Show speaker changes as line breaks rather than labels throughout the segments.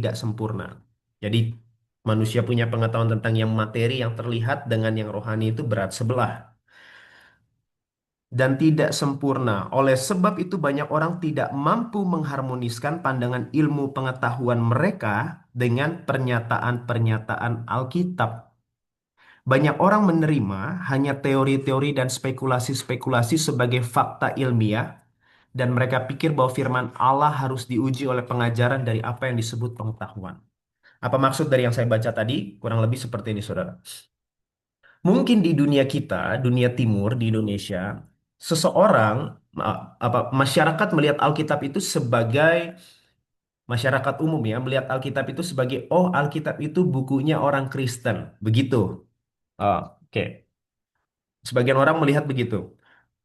tidak sempurna. Jadi manusia punya pengetahuan tentang yang materi yang terlihat dengan yang rohani itu berat sebelah dan tidak sempurna. Oleh sebab itu banyak orang tidak mampu mengharmoniskan pandangan ilmu pengetahuan mereka dengan pernyataan-pernyataan Alkitab. Banyak orang menerima hanya teori-teori dan spekulasi-spekulasi sebagai fakta ilmiah dan mereka pikir bahwa firman Allah harus diuji oleh pengajaran dari apa yang disebut pengetahuan. Apa maksud dari yang saya baca tadi? Kurang lebih seperti ini, saudara. Mungkin di dunia kita, dunia timur di Indonesia, seseorang masyarakat melihat Alkitab itu sebagai masyarakat umum ya, melihat Alkitab itu sebagai oh Alkitab itu bukunya orang Kristen, begitu. Oke. Sebagian orang melihat begitu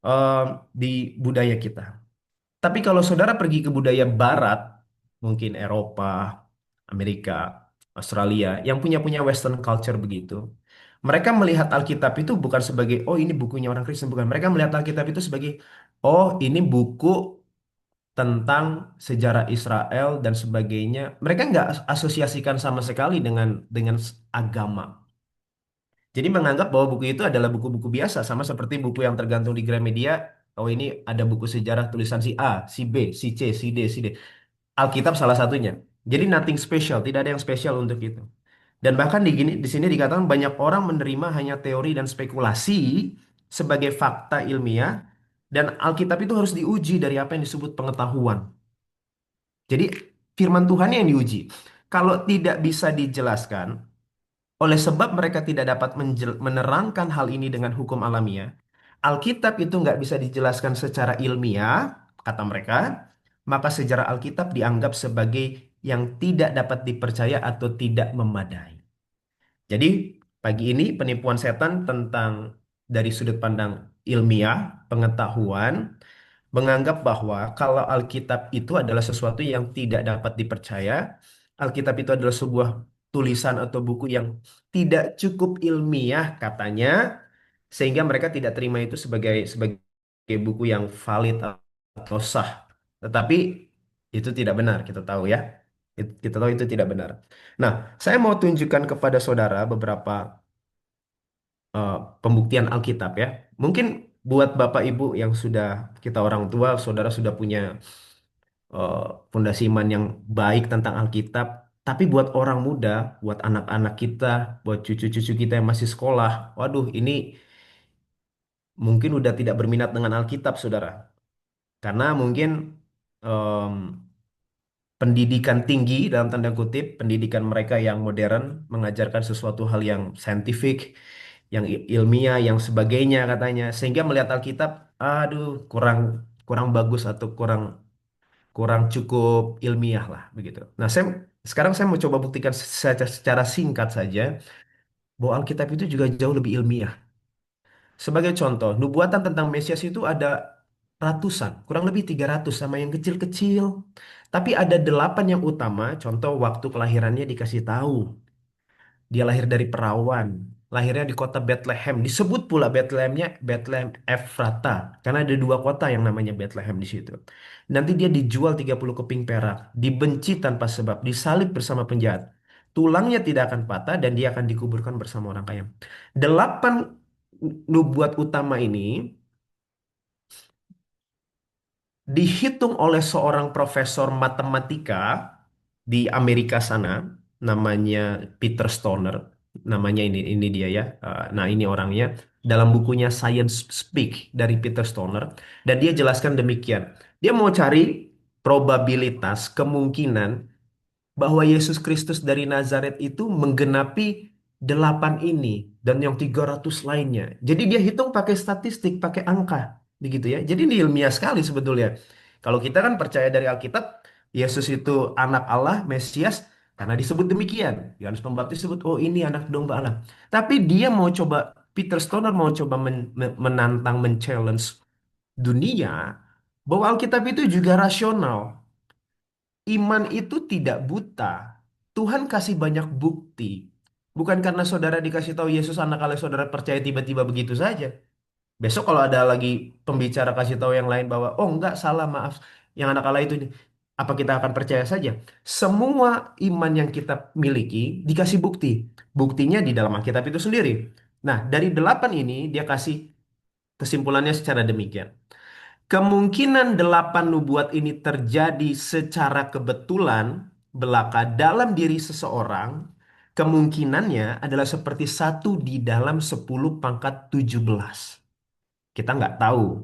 eh, di budaya kita. Tapi kalau saudara pergi ke budaya Barat, mungkin Eropa, Amerika, Australia, yang punya Western culture begitu, mereka melihat Alkitab itu bukan sebagai, oh ini bukunya orang Kristen, bukan. Mereka melihat Alkitab itu sebagai, oh ini buku tentang sejarah Israel dan sebagainya. Mereka nggak asosiasikan sama sekali dengan agama. Jadi menganggap bahwa buku itu adalah buku-buku biasa, sama seperti buku yang tergantung di Gramedia. Oh ini ada buku sejarah tulisan si A, si B, si C, si D, si D. Alkitab salah satunya. Jadi nothing special, tidak ada yang spesial untuk itu. Dan bahkan di sini dikatakan banyak orang menerima hanya teori dan spekulasi sebagai fakta ilmiah dan Alkitab itu harus diuji dari apa yang disebut pengetahuan. Jadi firman Tuhan yang diuji. Kalau tidak bisa dijelaskan, oleh sebab mereka tidak dapat menerangkan hal ini dengan hukum alamiah, Alkitab itu nggak bisa dijelaskan secara ilmiah, kata mereka, maka sejarah Alkitab dianggap sebagai yang tidak dapat dipercaya atau tidak memadai. Jadi pagi ini penipuan setan tentang dari sudut pandang ilmiah, pengetahuan, menganggap bahwa kalau Alkitab itu adalah sesuatu yang tidak dapat dipercaya, Alkitab itu adalah sebuah tulisan atau buku yang tidak cukup ilmiah katanya, sehingga mereka tidak terima itu sebagai buku yang valid atau sah. Tetapi itu tidak benar, kita tahu ya. Kita tahu itu tidak benar. Nah, saya mau tunjukkan kepada saudara beberapa eh, pembuktian Alkitab ya. Mungkin buat Bapak Ibu yang sudah kita orang tua, saudara sudah punya eh, fondasi iman yang baik tentang Alkitab. Tapi buat orang muda, buat anak-anak kita, buat cucu-cucu kita yang masih sekolah, waduh ini mungkin udah tidak berminat dengan Alkitab, saudara. Karena mungkin em, pendidikan tinggi dalam tanda kutip, pendidikan mereka yang modern mengajarkan sesuatu hal yang saintifik, yang ilmiah, yang sebagainya katanya, sehingga melihat Alkitab, aduh kurang kurang bagus atau kurang kurang cukup ilmiah lah begitu. Nah, sekarang saya mau coba buktikan secara singkat saja bahwa Alkitab itu juga jauh lebih ilmiah. Sebagai contoh, nubuatan tentang Mesias itu ada ratusan, kurang lebih 300 sama yang kecil-kecil. Tapi ada 8 yang utama, contoh waktu kelahirannya dikasih tahu. Dia lahir dari perawan, lahirnya di kota Bethlehem. Disebut pula Bethlehemnya Bethlehem Efrata, karena ada dua kota yang namanya Bethlehem di situ. Nanti dia dijual 30 keping perak, dibenci tanpa sebab, disalib bersama penjahat. Tulangnya tidak akan patah dan dia akan dikuburkan bersama orang kaya. 8 nubuat utama ini dihitung oleh seorang profesor matematika di Amerika sana, namanya Peter Stoner, namanya ini dia ya. Nah, ini orangnya dalam bukunya Science Speak dari Peter Stoner dan dia jelaskan demikian. Dia mau cari probabilitas kemungkinan bahwa Yesus Kristus dari Nazaret itu menggenapi 8 ini dan yang 300 lainnya. Jadi dia hitung pakai statistik, pakai angka, begitu ya. Jadi ini ilmiah sekali sebetulnya. Kalau kita kan percaya dari Alkitab, Yesus itu anak Allah, Mesias, karena disebut demikian. Yohanes Pembaptis sebut, oh ini anak domba Allah. Tapi dia mau coba, Peter Stoner mau coba menantang, men-challenge dunia, bahwa Alkitab itu juga rasional. Iman itu tidak buta. Tuhan kasih banyak bukti. Bukan karena saudara dikasih tahu Yesus anak Allah, saudara percaya tiba-tiba begitu saja. Besok kalau ada lagi pembicara kasih tahu yang lain bahwa, oh enggak, salah, maaf. Yang anak Allah itu. Apa kita akan percaya saja? Semua iman yang kita miliki dikasih bukti. Buktinya di dalam Alkitab itu sendiri. Nah, dari 8 ini dia kasih kesimpulannya secara demikian. Kemungkinan 8 nubuat ini terjadi secara kebetulan belaka dalam diri seseorang, kemungkinannya adalah seperti satu di dalam 10 pangkat 17. Kita nggak tahu.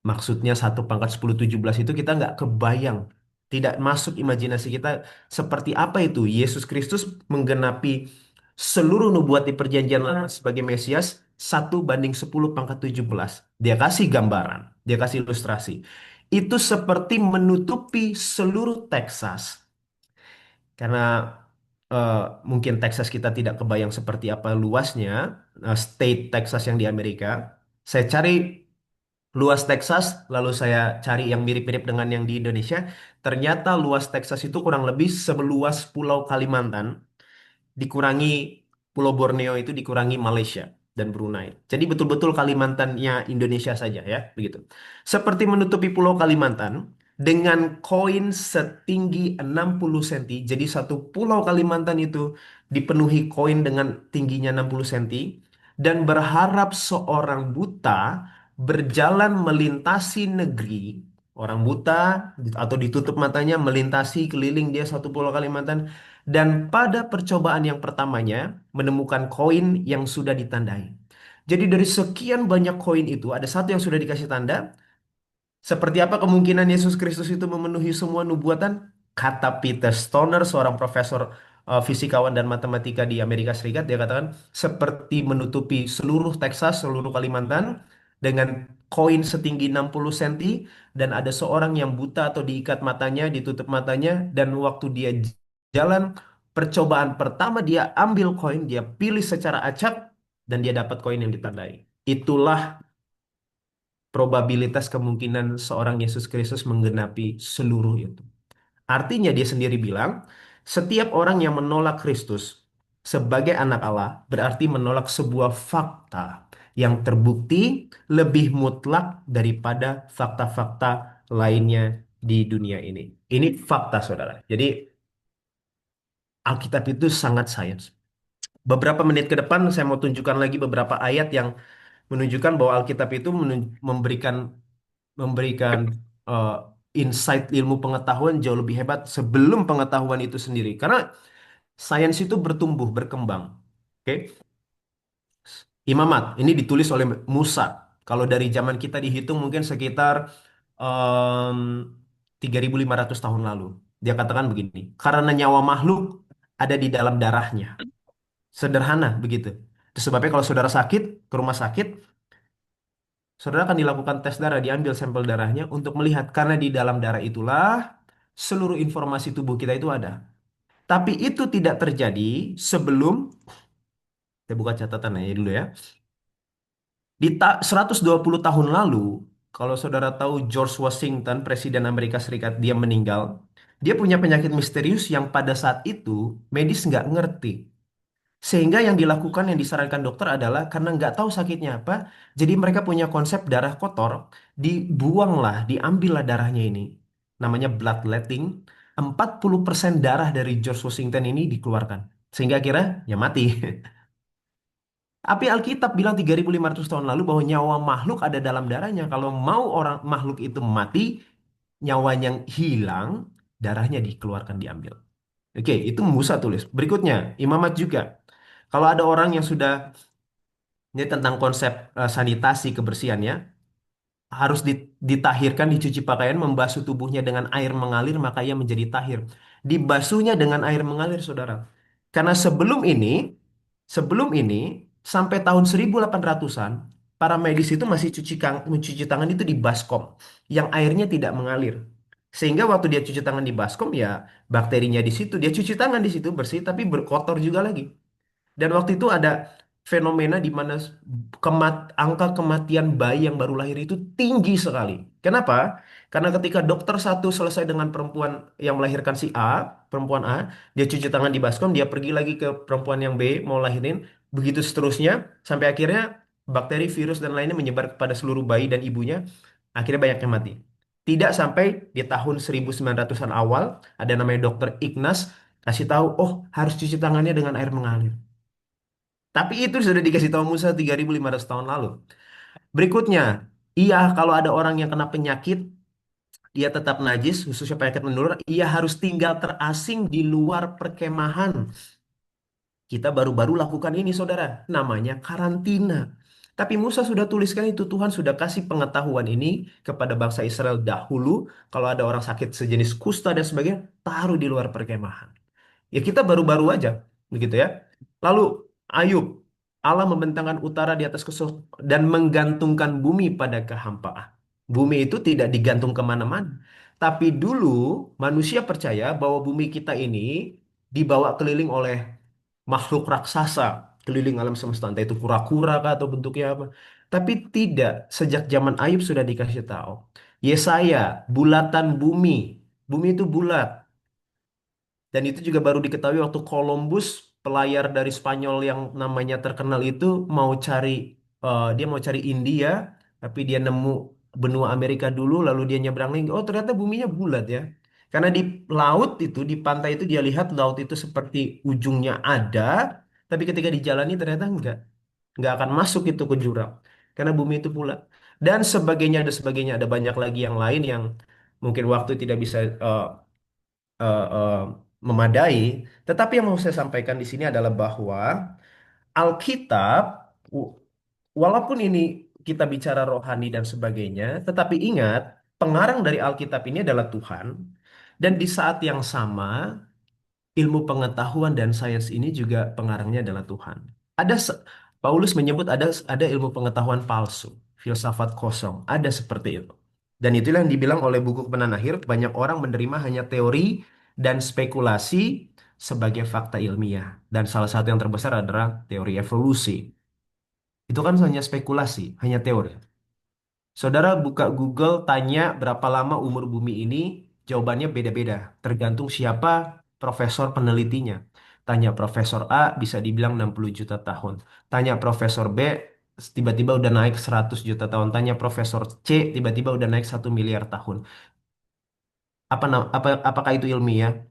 Maksudnya 1 pangkat 10 17 itu kita nggak kebayang. Tidak masuk imajinasi kita seperti apa itu. Yesus Kristus menggenapi seluruh nubuat di perjanjian lama sebagai Mesias 1 banding 10 pangkat 17. Dia kasih gambaran, dia kasih ilustrasi. Itu seperti menutupi seluruh Texas. Karena eh, mungkin Texas kita tidak kebayang seperti apa luasnya, state Texas yang di Amerika. Saya cari luas Texas, lalu saya cari yang mirip-mirip dengan yang di Indonesia. Ternyata luas Texas itu kurang lebih semeluas Pulau Kalimantan, dikurangi Pulau Borneo itu dikurangi Malaysia dan Brunei. Jadi betul-betul Kalimantannya Indonesia saja ya, begitu. Seperti menutupi Pulau Kalimantan dengan koin setinggi 60 cm. Jadi satu Pulau Kalimantan itu dipenuhi koin dengan tingginya 60 cm dan berharap seorang buta berjalan melintasi negeri. Orang buta atau ditutup matanya melintasi keliling dia satu Pulau Kalimantan dan pada percobaan yang pertamanya menemukan koin yang sudah ditandai. Jadi dari sekian banyak koin itu ada satu yang sudah dikasih tanda. Seperti apa kemungkinan Yesus Kristus itu memenuhi semua nubuatan? Kata Peter Stoner, seorang profesor fisikawan dan matematika di Amerika Serikat, dia katakan seperti menutupi seluruh Texas, seluruh Kalimantan dengan koin setinggi 60 cm dan ada seorang yang buta atau diikat matanya, ditutup matanya dan waktu dia jalan percobaan pertama dia ambil koin, dia pilih secara acak dan dia dapat koin yang ditandai. Itulah probabilitas kemungkinan seorang Yesus Kristus menggenapi seluruh itu. Artinya dia sendiri bilang, setiap orang yang menolak Kristus sebagai anak Allah berarti menolak sebuah fakta yang terbukti lebih mutlak daripada fakta-fakta lainnya di dunia ini. Ini fakta, saudara. Jadi Alkitab itu sangat sains. Beberapa menit ke depan saya mau tunjukkan lagi beberapa ayat yang menunjukkan bahwa Alkitab itu memberikan memberikan eh, insight ilmu pengetahuan jauh lebih hebat sebelum pengetahuan itu sendiri. Karena sains itu bertumbuh, berkembang. Oke, Imamat ini ditulis oleh Musa. Kalau dari zaman kita dihitung mungkin sekitar em, 3.500 tahun lalu. Dia katakan begini, karena nyawa makhluk ada di dalam darahnya. Sederhana begitu. Itu sebabnya kalau saudara sakit ke rumah sakit, saudara akan dilakukan tes darah, diambil sampel darahnya untuk melihat karena di dalam darah itulah seluruh informasi tubuh kita itu ada. Tapi itu tidak terjadi sebelum, saya buka catatan aja dulu ya. Di 120 tahun lalu, kalau saudara tahu George Washington, Presiden Amerika Serikat, dia meninggal. Dia punya penyakit misterius yang pada saat itu medis nggak ngerti. Sehingga yang dilakukan, yang disarankan dokter adalah karena nggak tahu sakitnya apa, jadi mereka punya konsep darah kotor, dibuanglah, diambillah darahnya ini. Namanya bloodletting. 40% darah dari George Washington ini dikeluarkan. Sehingga akhirnya ya mati. Tapi Alkitab bilang 3.500 tahun lalu bahwa nyawa makhluk ada dalam darahnya. Kalau mau orang makhluk itu mati, nyawanya hilang, darahnya dikeluarkan diambil. Oke, itu Musa tulis. Berikutnya, Imamat juga. Kalau ada orang yang sudah, ini tentang konsep sanitasi kebersihannya, harus ditahirkan, dicuci pakaian, membasuh tubuhnya dengan air mengalir, maka ia menjadi tahir. Dibasuhnya dengan air mengalir, saudara. Karena sebelum ini, sampai tahun 1800-an, para medis itu masih mencuci tangan itu di baskom, yang airnya tidak mengalir. Sehingga waktu dia cuci tangan di baskom, ya bakterinya di situ, dia cuci tangan di situ bersih, tapi berkotor juga lagi. Dan waktu itu ada fenomena di mana angka kematian bayi yang baru lahir itu tinggi sekali. Kenapa? Karena ketika dokter satu selesai dengan perempuan yang melahirkan si A, perempuan A, dia cuci tangan di baskom, dia pergi lagi ke perempuan yang B mau lahirin, begitu seterusnya sampai akhirnya bakteri, virus dan lainnya menyebar kepada seluruh bayi dan ibunya, akhirnya banyak yang mati. Tidak sampai di tahun 1900-an awal, ada namanya Dokter Ignas, kasih tahu, oh harus cuci tangannya dengan air mengalir. Tapi itu sudah dikasih tahu Musa 3.500 tahun lalu. Berikutnya, iya kalau ada orang yang kena penyakit, dia tetap najis, khususnya penyakit menular, ia harus tinggal terasing di luar perkemahan. Kita baru-baru lakukan ini, saudara. Namanya karantina. Tapi Musa sudah tuliskan itu. Tuhan sudah kasih pengetahuan ini kepada bangsa Israel dahulu. Kalau ada orang sakit sejenis kusta dan sebagainya, taruh di luar perkemahan. Ya kita baru-baru aja, begitu ya. Lalu Ayub, Allah membentangkan utara di atas dan menggantungkan bumi pada kehampaan. Bumi itu tidak digantung kemana-mana. Tapi dulu manusia percaya bahwa bumi kita ini dibawa keliling oleh makhluk raksasa, keliling alam semesta, entah itu kura-kura kah atau bentuknya apa. Tapi tidak, sejak zaman Ayub sudah dikasih tahu. Yesaya, bulatan bumi. Bumi itu bulat. Dan itu juga baru diketahui waktu Columbus, pelayar dari Spanyol yang namanya terkenal itu dia mau cari India, tapi dia nemu benua Amerika dulu, lalu dia nyebrang lagi. Oh ternyata buminya bulat ya. Karena di laut itu, di pantai itu dia lihat laut itu seperti ujungnya ada, tapi ketika dijalani ternyata nggak akan masuk itu ke jurang, karena bumi itu bulat. Dan sebagainya, ada sebagainya, ada banyak lagi yang lain yang mungkin waktu tidak bisa eh, eh, memadai. Tetapi yang mau saya sampaikan di sini adalah bahwa Alkitab, w- walaupun ini kita bicara rohani dan sebagainya, tetapi ingat, pengarang dari Alkitab ini adalah Tuhan. Dan di saat yang sama, ilmu pengetahuan dan sains ini juga pengarangnya adalah Tuhan. Ada se- Paulus menyebut ada ilmu pengetahuan palsu, filsafat kosong, ada seperti itu. Dan itulah yang dibilang oleh buku Kebenaran Akhir, banyak orang menerima hanya teori dan spekulasi sebagai fakta ilmiah. Dan salah satu yang terbesar adalah teori evolusi. Itu kan hanya spekulasi, hanya teori. Saudara buka Google, tanya berapa lama umur bumi ini, jawabannya beda-beda. Tergantung siapa profesor penelitinya. Tanya Profesor A, bisa dibilang 60 juta tahun. Tanya Profesor B, tiba-tiba udah naik 100 juta tahun. Tanya Profesor C, tiba-tiba udah naik 1 miliar tahun. Apakah itu ilmiah?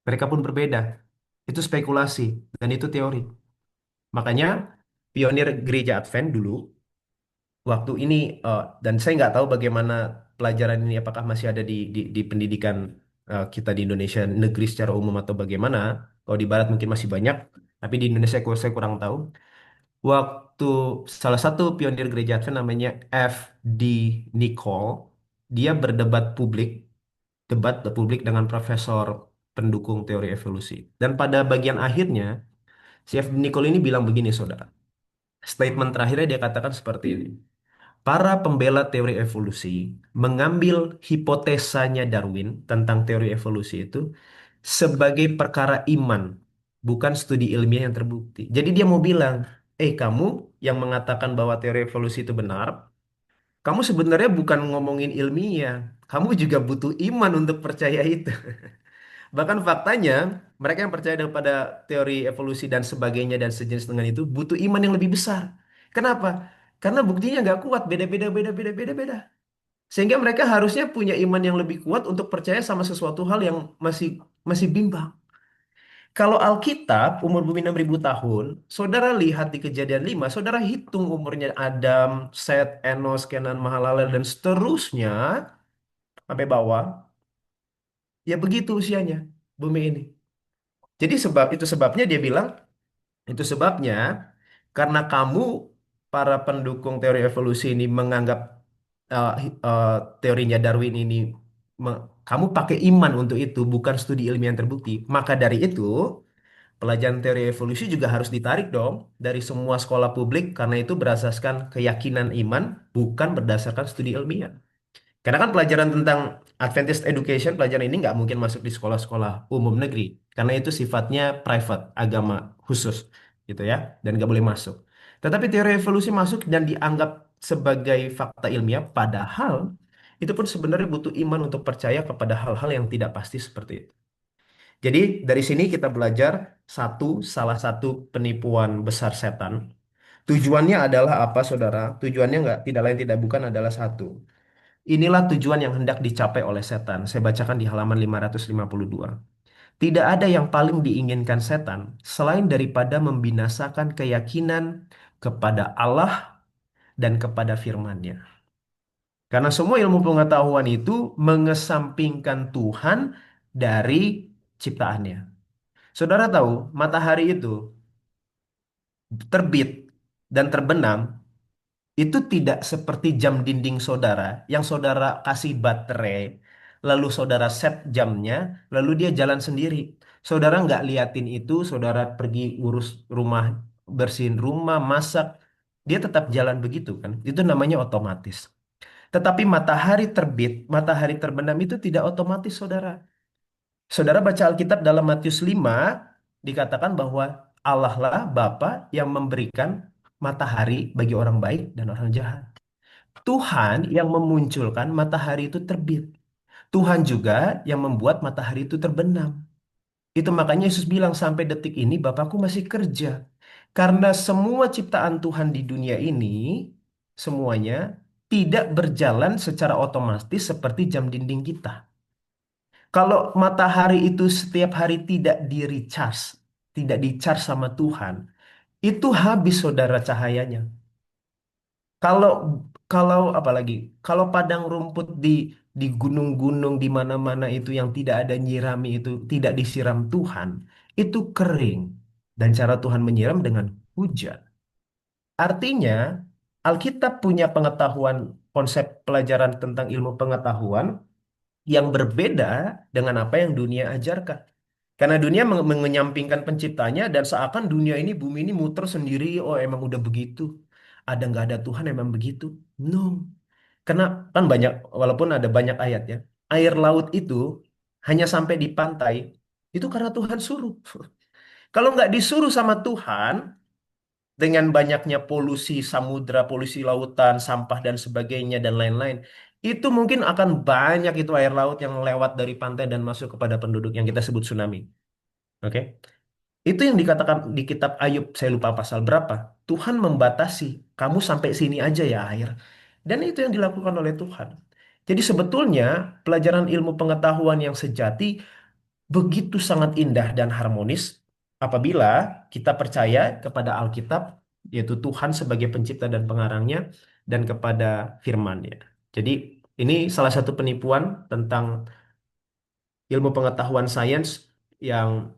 Mereka pun berbeda. Itu spekulasi, dan itu teori. Makanya, pionir gereja Advent dulu, waktu ini dan saya nggak tahu bagaimana pelajaran ini apakah masih ada di pendidikan kita di Indonesia negeri secara umum atau bagaimana. Kalau di Barat mungkin masih banyak, tapi di Indonesia saya kurang tahu. Waktu salah satu pionir gereja Advent namanya F.D. Nicole, dia debat publik dengan profesor pendukung teori evolusi. Dan pada bagian akhirnya, si F.D. Nicole ini bilang begini, saudara. Statement terakhirnya dia katakan seperti ini. Para pembela teori evolusi mengambil hipotesanya Darwin tentang teori evolusi itu sebagai perkara iman, bukan studi ilmiah yang terbukti. Jadi dia mau bilang, kamu yang mengatakan bahwa teori evolusi itu benar, kamu sebenarnya bukan ngomongin ilmiah, kamu juga butuh iman untuk percaya itu. Bahkan faktanya, mereka yang percaya pada teori evolusi dan sebagainya dan sejenis dengan itu butuh iman yang lebih besar. Kenapa? Karena buktinya nggak kuat, beda-beda, beda-beda, beda-beda. Sehingga mereka harusnya punya iman yang lebih kuat untuk percaya sama sesuatu hal yang masih masih bimbang. Kalau Alkitab umur bumi 6.000 tahun, saudara lihat di Kejadian 5, saudara hitung umurnya Adam, Set, Enos, Kenan, Mahalalel, dan seterusnya sampai bawah, ya begitu usianya bumi ini. Jadi itu sebabnya dia bilang, itu sebabnya karena kamu para pendukung teori evolusi ini menganggap teorinya Darwin ini kamu pakai iman untuk itu, bukan studi ilmiah yang terbukti. Maka dari itu, pelajaran teori evolusi juga harus ditarik dong dari semua sekolah publik karena itu berdasarkan keyakinan iman, bukan berdasarkan studi ilmiah. Karena kan pelajaran tentang Adventist Education, pelajaran ini nggak mungkin masuk di sekolah-sekolah umum negeri. Karena itu sifatnya private, agama khusus gitu ya, dan nggak boleh masuk. Tetapi teori evolusi masuk dan dianggap sebagai fakta ilmiah, padahal itu pun sebenarnya butuh iman untuk percaya kepada hal-hal yang tidak pasti seperti itu. Jadi dari sini kita belajar salah satu penipuan besar setan. Tujuannya adalah apa, saudara? Tujuannya nggak tidak lain tidak bukan adalah satu. Inilah tujuan yang hendak dicapai oleh setan. Saya bacakan di halaman 552. Tidak ada yang paling diinginkan setan selain daripada membinasakan keyakinan kepada Allah dan kepada firman-Nya. Karena semua ilmu pengetahuan itu mengesampingkan Tuhan dari ciptaannya. Saudara tahu, matahari itu terbit dan terbenam itu tidak seperti jam dinding saudara yang saudara kasih baterai, lalu saudara set jamnya, lalu dia jalan sendiri. Saudara nggak liatin itu, saudara pergi urus rumah, bersihin rumah, masak, dia tetap jalan begitu kan. Itu namanya otomatis. Tetapi matahari terbit, matahari terbenam itu tidak otomatis, saudara. Saudara baca Alkitab dalam Matius 5, dikatakan bahwa Allah lah Bapa yang memberikan matahari bagi orang baik dan orang jahat. Tuhan yang memunculkan matahari itu terbit. Tuhan juga yang membuat matahari itu terbenam. Itu makanya Yesus bilang sampai detik ini Bapakku masih kerja. Karena semua ciptaan Tuhan di dunia ini, semuanya tidak berjalan secara otomatis seperti jam dinding kita. Kalau matahari itu setiap hari tidak di-recharge, tidak di-charge sama Tuhan, itu habis saudara cahayanya. Kalau kalau apalagi kalau padang rumput di gunung-gunung di mana-mana itu yang tidak ada nyirami itu tidak disiram Tuhan, itu kering. Dan cara Tuhan menyiram dengan hujan. Artinya, Alkitab punya pengetahuan konsep pelajaran tentang ilmu pengetahuan yang berbeda dengan apa yang dunia ajarkan. Karena dunia mengenyampingkan penciptanya dan seakan dunia ini, bumi ini muter sendiri. Oh, emang udah begitu. Ada nggak ada Tuhan emang begitu? No. Karena kan banyak, walaupun ada banyak ayat ya. Air laut itu hanya sampai di pantai. Itu karena Tuhan suruh. Kalau nggak disuruh sama Tuhan, dengan banyaknya polusi samudra, polusi lautan, sampah dan sebagainya dan lain-lain, itu mungkin akan banyak itu air laut yang lewat dari pantai dan masuk kepada penduduk yang kita sebut tsunami. Oke? Itu yang dikatakan di kitab Ayub, saya lupa pasal berapa. Tuhan membatasi, kamu sampai sini aja ya air. Dan itu yang dilakukan oleh Tuhan. Jadi sebetulnya pelajaran ilmu pengetahuan yang sejati begitu sangat indah dan harmonis apabila kita percaya kepada Alkitab, yaitu Tuhan sebagai pencipta dan pengarangnya, dan kepada firman-Nya. Jadi ini salah satu penipuan tentang ilmu pengetahuan sains yang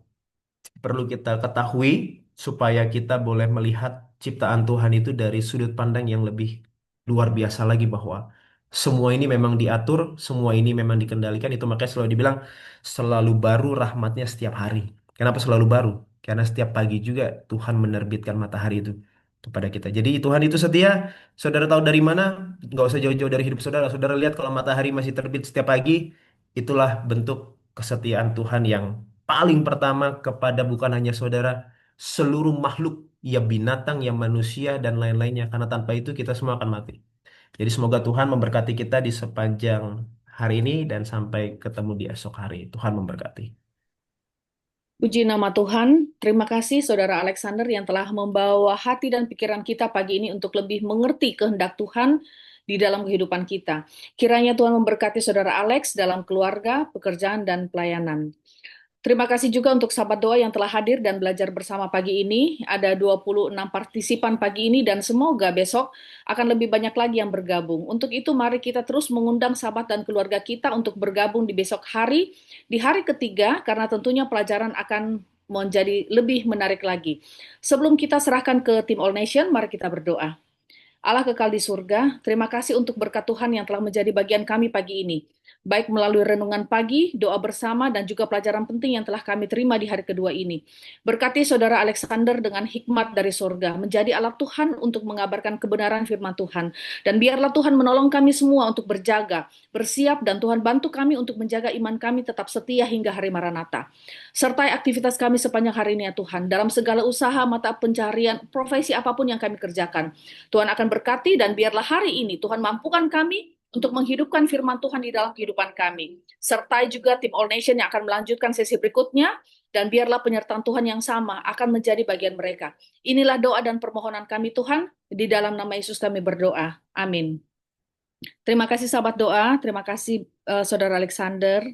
perlu kita ketahui supaya kita boleh melihat ciptaan Tuhan itu dari sudut pandang yang lebih luar biasa lagi bahwa semua ini memang diatur, semua ini memang dikendalikan. Itu makanya selalu dibilang selalu baru rahmatnya setiap hari. Kenapa selalu baru? Karena setiap pagi juga Tuhan menerbitkan matahari itu kepada kita. Jadi Tuhan itu setia. Saudara tahu dari mana? Nggak usah jauh-jauh dari hidup saudara. Saudara lihat kalau matahari masih terbit setiap pagi, itulah bentuk kesetiaan Tuhan yang paling pertama kepada bukan hanya saudara, seluruh makhluk, ya binatang, ya manusia, dan lain-lainnya. Karena tanpa itu kita semua akan mati. Jadi semoga Tuhan memberkati kita di sepanjang hari ini dan sampai ketemu di esok hari. Tuhan memberkati.
Puji nama Tuhan, terima kasih Saudara Alexander yang telah membawa hati dan pikiran kita pagi ini untuk lebih mengerti kehendak Tuhan di dalam kehidupan kita. Kiranya Tuhan memberkati Saudara Alex dalam keluarga, pekerjaan, dan pelayanan. Terima kasih juga untuk sahabat doa yang telah hadir dan belajar bersama pagi ini. Ada 26 partisipan pagi ini dan semoga besok akan lebih banyak lagi yang bergabung. Untuk itu mari kita terus mengundang sahabat dan keluarga kita untuk bergabung di besok hari, di hari ketiga, karena tentunya pelajaran akan menjadi lebih menarik lagi. Sebelum kita serahkan ke tim All Nation, mari kita berdoa. Allah kekal di surga, terima kasih untuk berkat Tuhan yang telah menjadi bagian kami pagi ini. Baik melalui renungan pagi, doa bersama, dan juga pelajaran penting yang telah kami terima di hari kedua ini. Berkati Saudara Alexander dengan hikmat dari surga, menjadi alat Tuhan untuk mengabarkan kebenaran firman Tuhan. Dan biarlah Tuhan menolong kami semua untuk berjaga, bersiap, dan Tuhan bantu kami untuk menjaga iman kami tetap setia hingga hari Maranatha. Sertai aktivitas kami sepanjang hari ini ya Tuhan, dalam segala usaha, mata pencarian, profesi apapun yang kami kerjakan. Tuhan akan berkati dan biarlah hari ini Tuhan mampukan kami untuk menghidupkan firman Tuhan di dalam kehidupan kami. Sertai juga tim All Nation yang akan melanjutkan sesi berikutnya dan biarlah penyertaan Tuhan yang sama akan menjadi bagian mereka. Inilah doa dan permohonan kami Tuhan, di dalam nama Yesus kami berdoa. Amin. Terima kasih sahabat doa, terima kasih Saudara Alexander.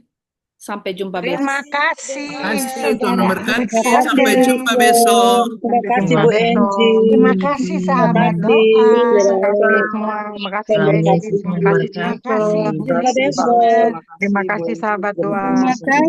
Sampai jumpa besok.
Terima kasih,
Kasih Tuhan
Saudara
Terima
memberkati.
kasih,
Sampai
Alexander.
jumpa besok.
terima kasih
Terima,
Bu Enci,
terima kasih,
terima
sahabat
kasih
doa.
saudara semua, terima kasih Bu
Tuhan
Enci,
Yesus
terima kasih
Terima
memberkati.
Tante,
kasih, Bu
jumpa
Esti
besok.
juga.
Terima kasih Bu
Kasih
Enci,
sahabat
terima
doa.
kasih.